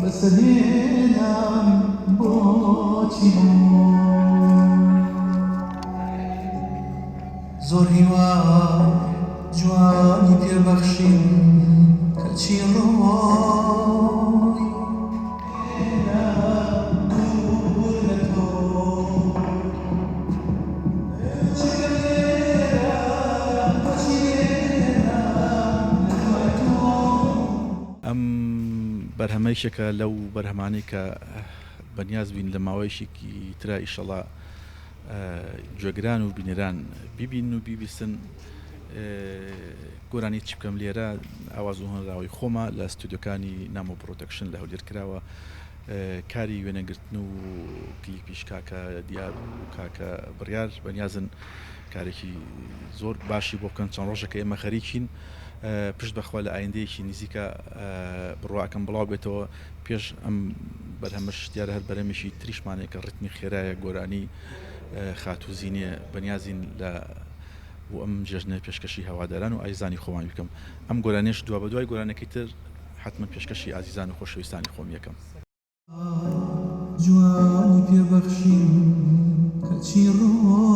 بەسەهێنام بۆچی زۆر هیوا جوانی پێبەخشین کەچی ڕۆی دوور لە تۆ ئەم بەرهەمەیشێکە لەو بەرهەمانەی کە بەنیاز بین لە ماوەیەشێکی ترا ئیشەڵا گوێگران و بینێران بیبین و بیبیستن گۆرانی چی بکەم لێرە ئاواز و هەنراوی خۆمە لە ستودیۆکانی نامۆ پرۆتەکشن لە هەولێر کراوە کاری وێنەگرتن و کلیپیش کاکە دیار و کاکە بڕیار بەنیازن کارێکی زۆر باشی بۆ بکەن چەند ڕۆژەکە ئێمە خەریکین پشت بەخوا لە ئایندەیەکی نزیکە بڕواکەم بڵاو بێتەوە پێش ئەم بەرهەمەش دیارە هەر بەرەمێکی تریشمانێکە ڕتمی خێرایە گۆرانی خاتوزینێ بەنیازین لە بۆ ئەم جێژنە پێشکەشی هەواداران و ئایزانی خۆمان بکەم ئەم گۆرانێش دوا بە دوای گۆرانەکەی تر حتمما پێشکەشی ئازیزان و خۆشەویستانی خۆم یەکەم جوانی پێبەخشین کەچی ڕۆی